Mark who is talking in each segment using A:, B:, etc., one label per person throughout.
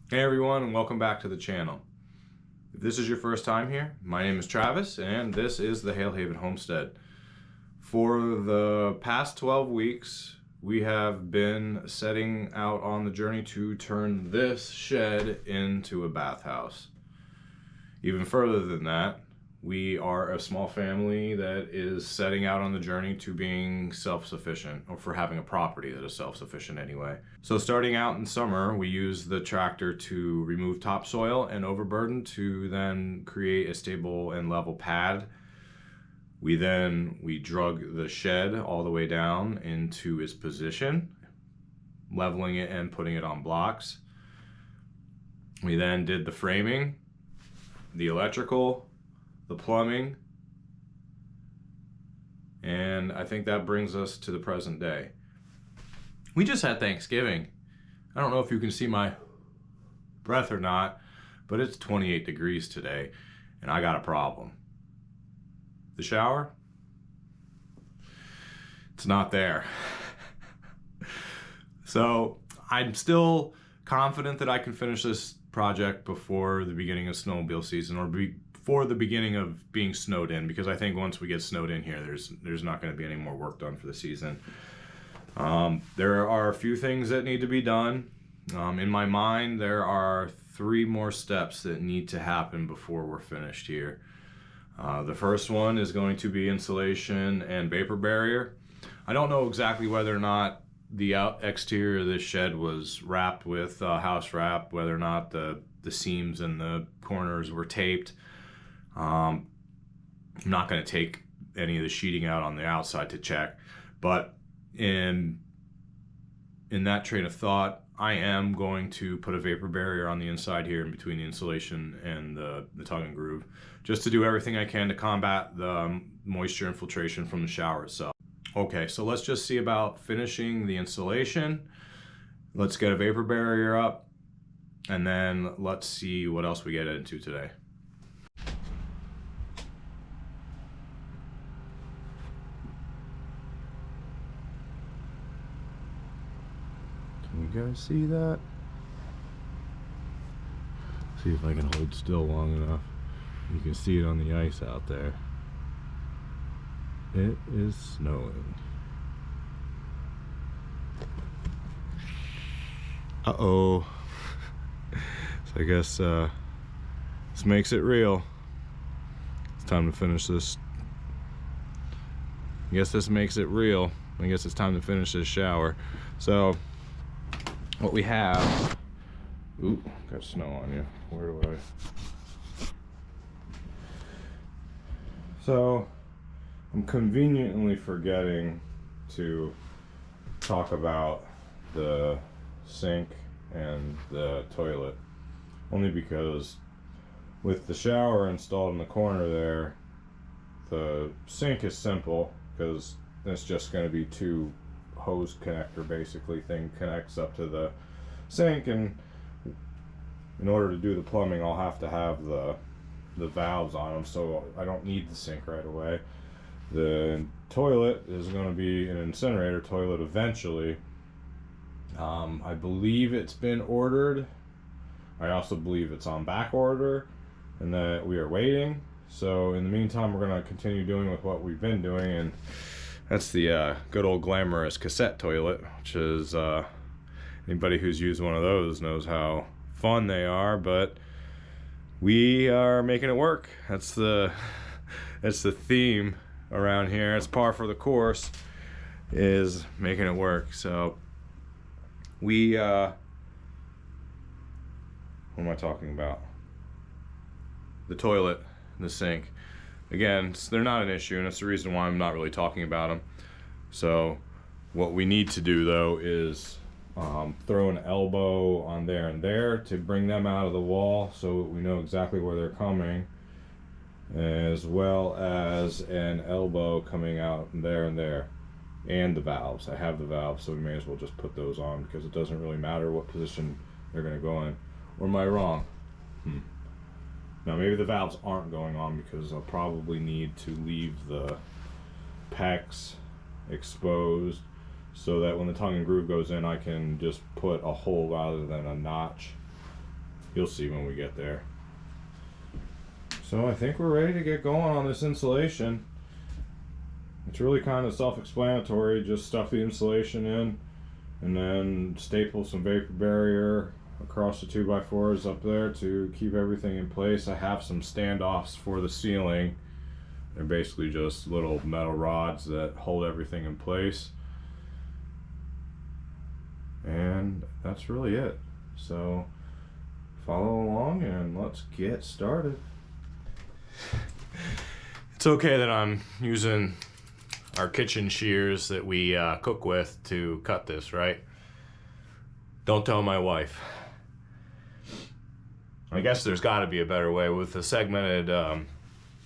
A: Hey everyone, and welcome back to the channel. If this is your first time here, my name is Travis and this is the Hale Haven Homestead. For the past 12 weeks, we have been setting out on the journey to turn this shed into a bathhouse. Even further than that, we are a small family that is setting out on the journey to being self-sufficient, or for having a property that is self-sufficient anyway. So starting out in summer, we used the tractor to remove topsoil and overburden to then create a stable and level pad. We drug the shed all the way down into its position, leveling it and putting it on blocks. We then did the framing, the electrical, the plumbing, and I think that brings us to the present day. We just had Thanksgiving. I don't know if you can see my breath or not, but it's 28 degrees today, and I got a problem. The shower? It's not there. So I'm still confident that I can finish this project before the beginning of snowmobile season, or before the beginning of being snowed in, because I think once we get snowed in here, there's not going to be any more work done for the season. There are a few things that need to be done. In my mind, there are 3 more steps that need to happen before we're finished here. The first one is going to be insulation and vapor barrier. I don't know exactly whether or not the exterior of this shed was wrapped with house wrap, whether or not the seams and the corners were taped. I'm not going to take any of the sheeting out on the outside to check, but in that train of thought, I am going to put a vapor barrier on the inside here in between the insulation and the tongue and groove, just to do everything I can to combat the moisture infiltration from the shower itself. Okay, so let's just see about finishing the insulation. Let's get a vapor barrier up, and then let's see what else we get into today. Can you guys see that? See if I can hold still long enough. You can see it on the ice out there. It is snowing. Uh-oh. So I guess this makes it real. It's time to finish this. I guess this makes it real. I guess it's time to finish this shower. So what we have, ooh, got snow on you. Where do I? So I'm conveniently forgetting to talk about the sink and the toilet, only because with the shower installed in the corner there, the sink is simple because it's just going to be 2 hose connector basically thing connects up to the sink, and in order to do the plumbing I'll have to have the valves on them, so I don't need the sink right away. The toilet is going to be an incinerator toilet eventually. I believe it's been ordered. I also believe it's on back order and that we are waiting. So in the meantime, we're going to continue doing with what we've been doing, and that's the good old glamorous cassette toilet, which is anybody who's used one of those knows how fun they are, but we are making it work. That's the theme around here. It's par for the course, is making it work. So we what am I talking about? The toilet, the sink. Again, they're not an issue, and that's the reason why I'm not really talking about them. So what we need to do though is throw an elbow on there and there to bring them out of the wall so we know exactly where they're coming, as well as an elbow coming out there and there, and the valves. I have the valves, so we may as well just put those on because it doesn't really matter what position they're going to go in. Or am I wrong? Now maybe the valves aren't going on because I'll probably need to leave the pecs exposed so that when the tongue and groove goes in, I can just put a hole rather than a notch You'll see when we get there. So I think we're ready to get going on this insulation. It's really kind of self-explanatory. Just stuff the insulation in and then staple some vapor barrier across the 2x4s up there to keep everything in place. I have some standoffs for the ceiling. They're basically just little metal rods that hold everything in place. And that's really it. So follow along and let's get started. It's okay that I'm using our kitchen shears that we cook with to cut this, right? Don't tell my wife. I guess there's got to be a better way. With a segmented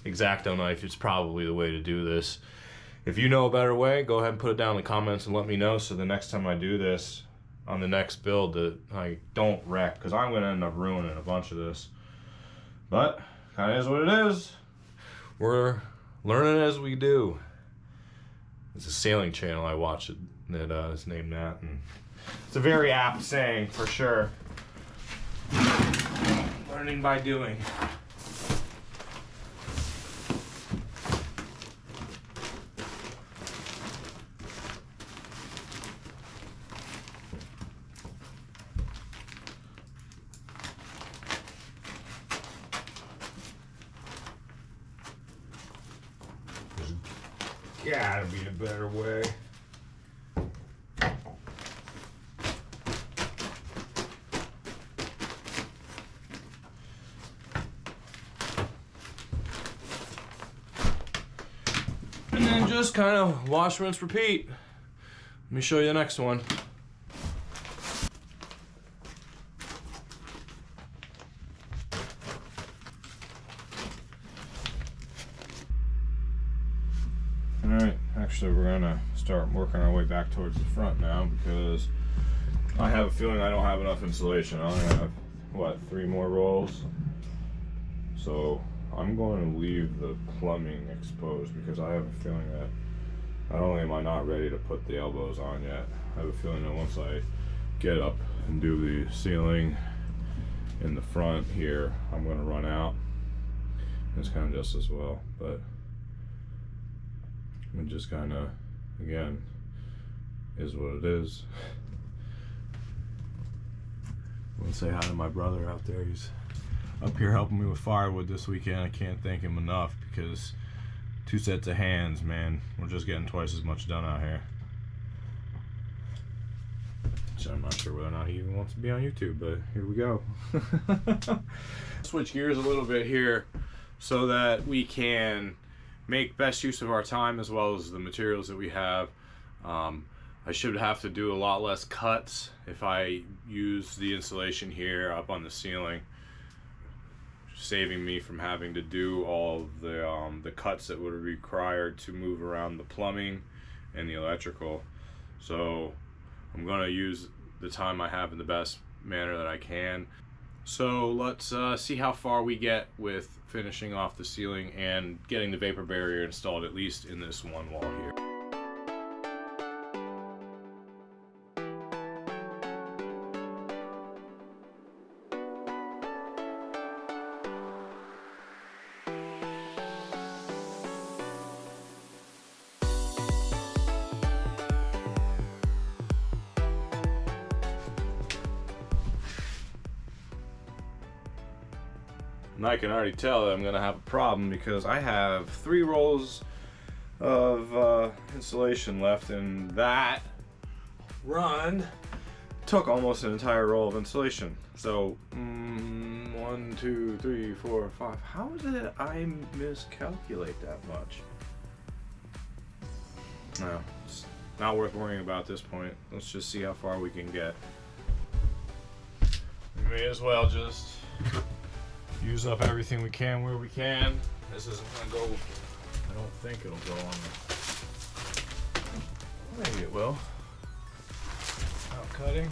A: X-Acto knife, it's probably the way to do this. If you know a better way, go ahead and put it down in the comments and let me know, so the next time I do this on the next build that I don't wreck, because I'm going to end up ruining a bunch of this. But kind of is what it is. We're learning as we do. It's a sailing channel I watch that is named that, and it's a very apt saying for sure. Learning by doing. There's gotta be a better way. And then just kind of wash, rinse, repeat. Let me show you the next one. Alright, actually we're gonna start working our way back towards the front now, because I have a feeling I don't have enough insulation. I only have, what, 3 more rolls? So I'm going to leave the plumbing exposed, because I have a feeling that not only am I not ready to put the elbows on yet, I have a feeling that once I get up and do the ceiling in the front here, I'm going to run out. It's kind of just as well, but it just kind of, again, is what it is. I want to say hi to my brother out there. He's up here helping me with firewood this weekend. I can't thank him enough, because 2 sets of hands, man, we're just getting twice as much done out here. So I'm not sure whether or not he even wants to be on YouTube, but here we go. Switch gears a little bit here so that we can make best use of our time as well as the materials that we have. I should have to do a lot less cuts if I use the insulation here up on the ceiling, saving me from having to do all of the cuts that would be required to move around the plumbing and the electrical. So I'm going to use the time I have in the best manner that I can. So let's see how far we get with finishing off the ceiling and getting the vapor barrier installed, at least in this one wall here. And I can already tell that I'm going to have a problem, because I have 3 rolls of insulation left, and that run took almost an entire roll of insulation. So 1, 2, 3, 4, 5. How did I miscalculate that much? No, it's not worth worrying about at this point. Let's just see how far we can get. We may as well just use up everything we can where we can. This isn't gonna go, I don't think it'll go on the, maybe it will. Out cutting.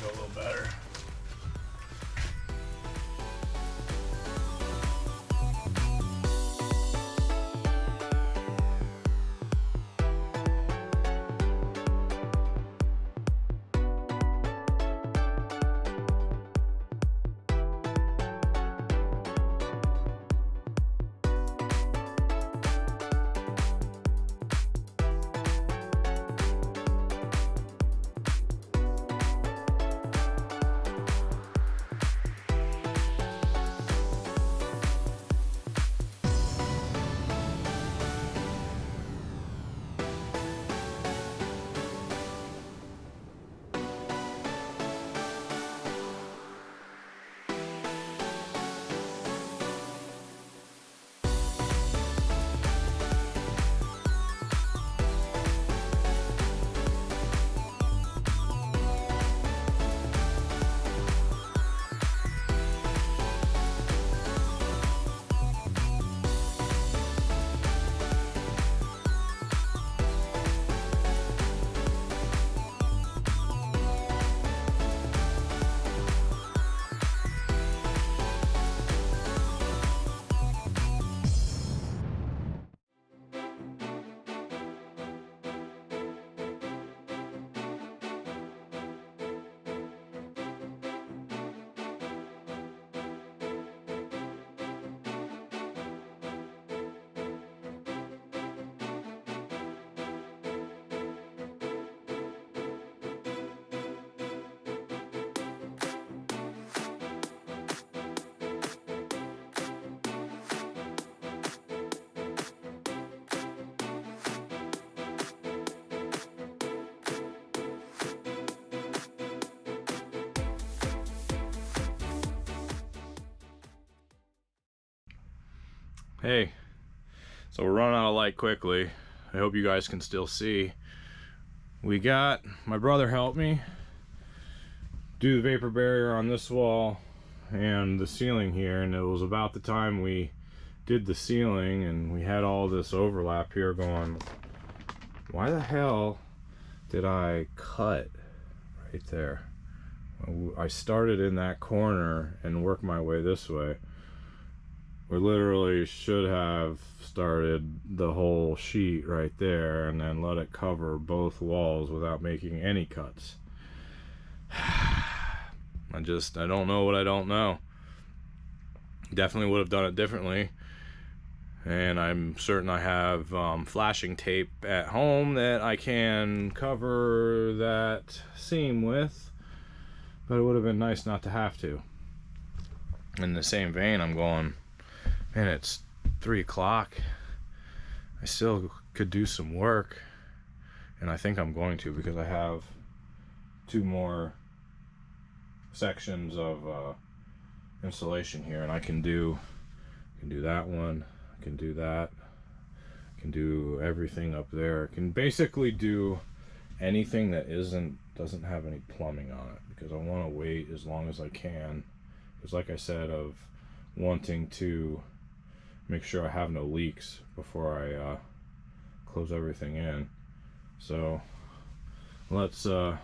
A: go a little better. Hey, so we're running out of light quickly. I hope you guys can still see. My brother helped me do the vapor barrier on this wall and the ceiling here, and it was about the time we did the ceiling and we had all this overlap here going, why the hell did I cut right there? I started in that corner and worked my way this way. We literally should have started the whole sheet right there and then let it cover both walls without making any cuts. I don't know what I don't know. Definitely would have done it differently. And I'm certain I have flashing tape at home that I can cover that seam with, but it would have been nice not to have to. In the same vein, I'm going, man, it's 3 o'clock. I still could do some work, and I think I'm going to, because I have 2 more sections of insulation here, and I can do that one, I can do that, I can do everything up there. I can basically do anything that doesn't have any plumbing on it, because I want to wait as long as I can, because like I said, of wanting to make sure I have no leaks before I close everything in. So let's in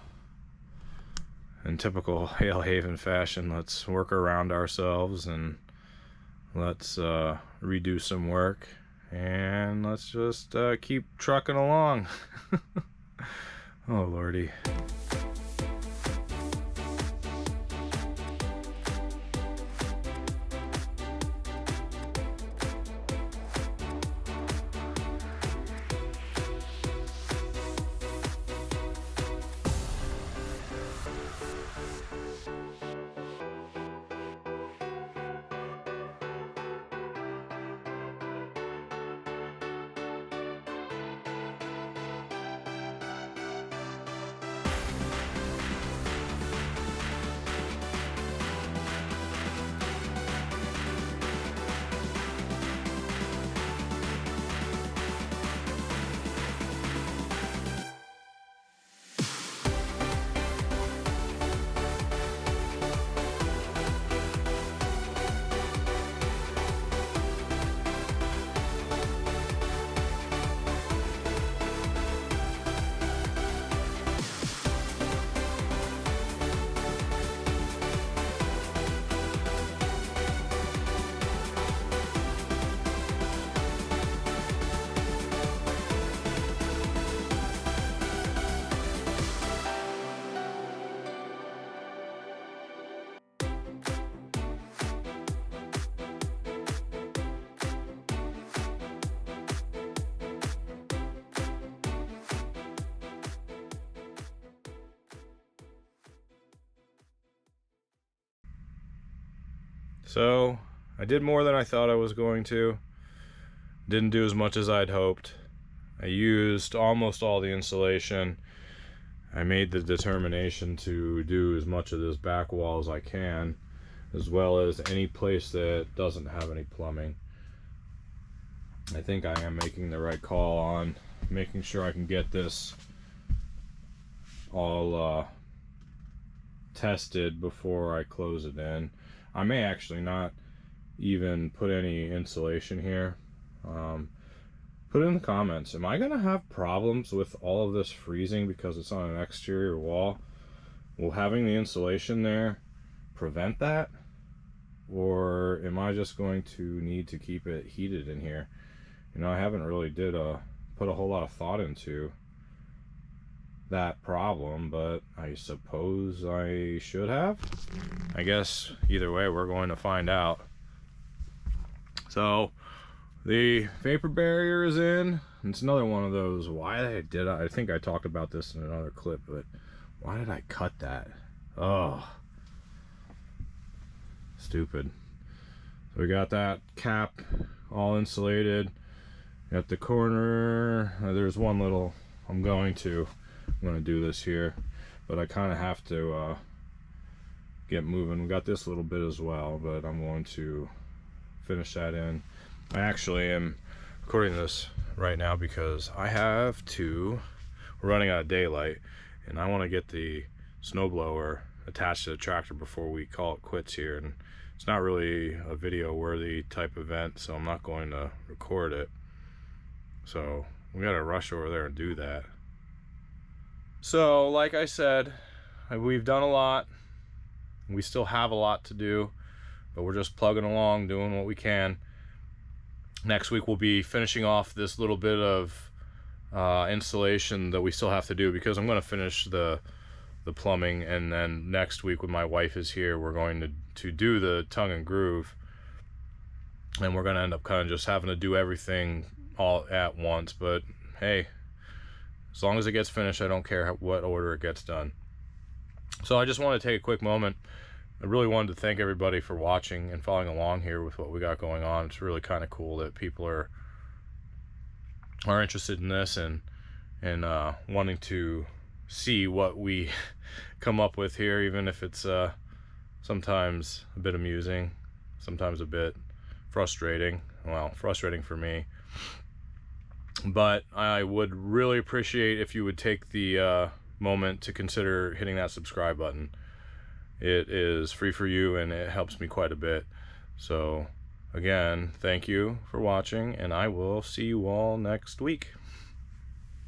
A: typical Hale Haven fashion, let's work around ourselves and let's redo some work, and let's just keep trucking along. Oh lordy. So I did more than I thought I was going to. Didn't do as much as I'd hoped. I used almost all the insulation. I made the determination to do as much of this back wall as I can, as well as any place that doesn't have any plumbing. I think I am making the right call on making sure I can get this all tested before I close it in. I may actually not even put any insulation here. Put in the comments, am I gonna have problems with all of this freezing because it's on an exterior wall? Will having the insulation there prevent that, or am I just going to need to keep it heated in here? You know, I haven't really put a whole lot of thought into that problem, but I suppose I should have. I guess either way we're going to find out. So the vapor barrier is in. It's another one of those, I think I talked about this in another clip, but why did I cut that? Oh, stupid. So we got that cap all insulated. At the corner, there's one little, I'm going to do this here, but I kind of have to get moving. We got this little bit as well, but I'm going to finish that in. I actually am recording this right now because we're running out of daylight, and I want to get the snowblower attached to the tractor before we call it quits here. And it's not really a video worthy type event, so I'm not going to record it. So we gotta rush over there and do that. So like I said, we've done a lot. We still have a lot to do, but we're just plugging along, doing what we can. Next week we'll be finishing off this little bit of installation that we still have to do, because I'm going to finish the plumbing, and then next week when my wife is here, we're going to do the tongue and groove, and we're going to end up kind of just having to do everything all at once. But hey, as long as it gets finished, I don't care what order it gets done. So I just want to take a quick moment. I really wanted to thank everybody for watching and following along here with what we got going on. It's really kind of cool that people are interested in this and wanting to see what we come up with here, even if it's sometimes a bit amusing, sometimes a bit frustrating. Well, frustrating for me. But I would really appreciate if you would take the moment to consider hitting that subscribe button. It is free for you, and it helps me quite a bit. So again, thank you for watching, and I will see you all next week.